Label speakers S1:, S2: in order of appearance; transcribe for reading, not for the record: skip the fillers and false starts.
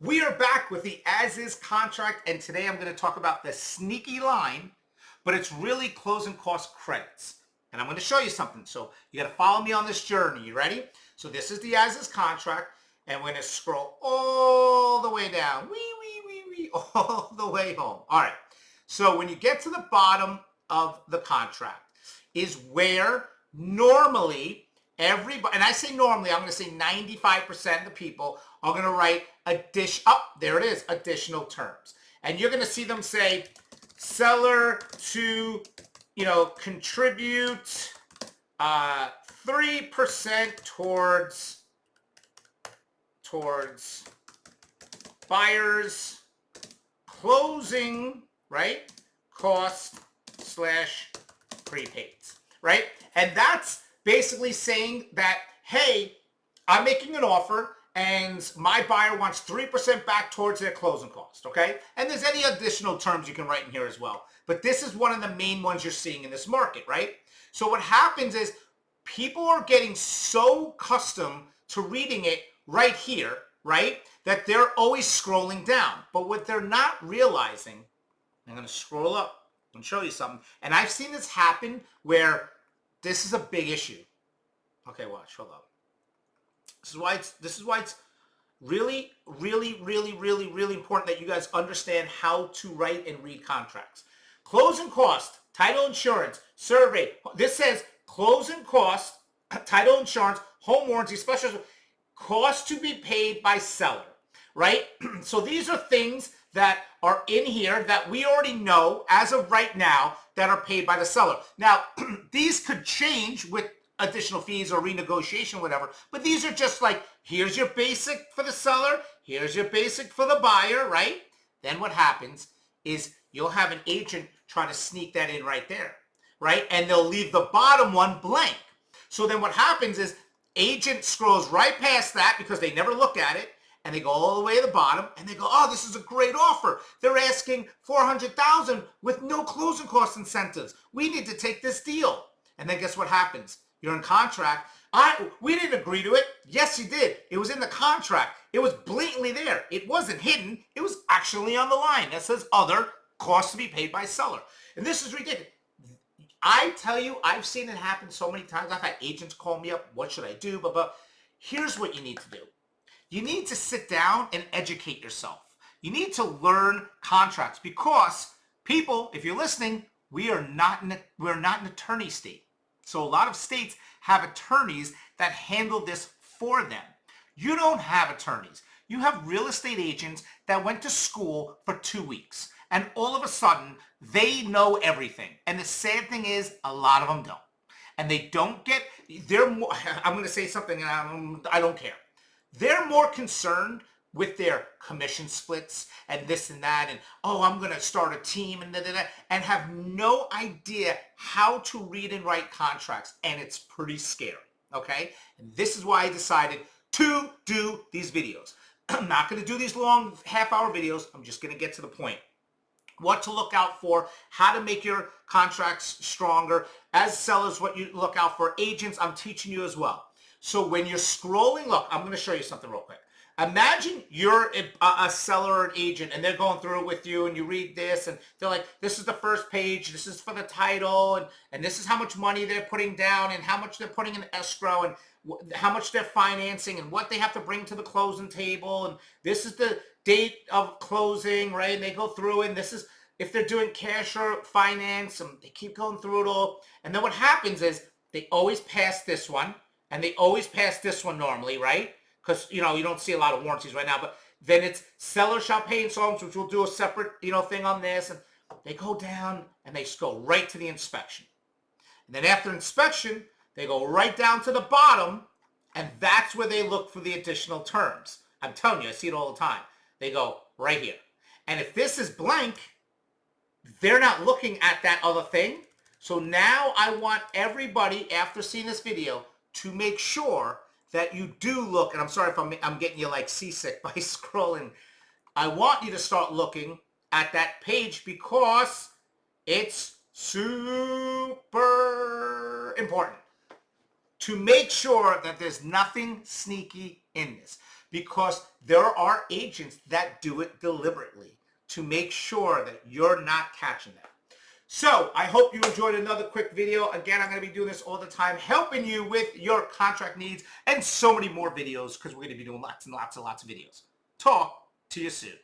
S1: We are back with the as-is contract, and today I'm going to talk about the sneaky line, but it's really closing cost credits. And I'm going to show you something. So you got to follow me on this journey. You ready? So this is the as-is contract, and we're going to scroll all the way down, all the way home. All right. So when you get to the bottom of the contract is where normally everybody, and I say normally, I'm going to say 95% of the people are going to write there it is, additional terms. And you're going to see them say seller to, contribute 3% towards buyer's closing, right, cost / prepaids, right? And that's basically saying that, hey, I'm making an offer and my buyer wants 3% back towards their closing cost, okay? And there's any additional terms you can write in here as well. But this is one of the main ones you're seeing in this market, right? So what happens is people are getting so accustomed to reading it right here, right, that they're always scrolling down. But what they're not realizing, I'm going to scroll up and show you something. And I've seen this happen where this is a big issue. Okay, watch. Hold up. This is why it's really, really, really, really, really important that you guys understand how to write and read contracts. Closing cost, title insurance, survey. This says closing cost, title insurance, home warranty, special cost to be paid by seller, right? So these are things that are in here that we already know as of right now that are paid by the seller. Now, these could change with additional fees or renegotiation, whatever, but these are just like, here's your basic for the seller, here's your basic for the buyer, right? Then what happens is you'll have an agent try to sneak that in right there, right? And they'll leave the bottom one blank. So then what happens is agent scrolls right past that because they never look at it, and they go all the way to the bottom, and they go, oh, this is a great offer. They're asking $400,000 with no closing cost incentives. We need to take this deal. And then guess what happens? You're in contract. We didn't agree to it. Yes, you did. It was in the contract. It was blatantly there. It wasn't hidden. It was actually on the line. That says other costs to be paid by seller. And this is ridiculous. I tell you, I've seen it happen so many times. I've had agents call me up. What should I do? But here's what you need to do. You need to sit down and educate yourself. You need to learn contracts because people, if you're listening, we're not an attorney state. So a lot of states have attorneys that handle this for them. You don't have attorneys. You have real estate agents that went to school for 2 weeks. And all of a sudden, they know everything. And the sad thing is, a lot of them don't. And they don't get, I'm going to say something, and I don't care. They're more concerned with their commission splits and this and that, and I'm going to start a team and and have no idea how to read and write contracts, and it's pretty scary, okay? And this is why I decided to do these videos. I'm not going to do these long half-hour videos. I'm just going to get to the point. What to look out for, how to make your contracts stronger. As sellers, what you look out for. Agents, I'm teaching you as well. So when you're scrolling, look, I'm going to show you something real quick. Imagine you're a seller or an agent, and they're going through it with you, and you read this, and they're like, this is the first page, this is for the title, and this is how much money they're putting down, and how much they're putting in escrow, and how much they're financing, and what they have to bring to the closing table, and this is the date of closing, right? And they go through it, and this is if they're doing cash or finance, and they keep going through it all. And then what happens is they always pass this one, and they always pass this one normally, right? Because, you don't see a lot of warranties right now, but then it's seller shall pay installments, which we'll do a separate, thing on this. And they go down and they just go right to the inspection. And then after inspection, they go right down to the bottom, and that's where they look for the additional terms. I'm telling you, I see it all the time. They go right here. And if this is blank, they're not looking at that other thing. So now I want everybody, after seeing this video, to make sure that you do look, and I'm sorry if I'm getting you like seasick by scrolling. I want you to start looking at that page because it's super important to make sure that there's nothing sneaky in this. because there are agents that do it deliberately to make sure that you're not catching them. So I hope you enjoyed another quick video. Again, I'm going to be doing this all the time, helping you with your contract needs and so many more videos because we're going to be doing lots and lots and lots of videos. Talk to you soon.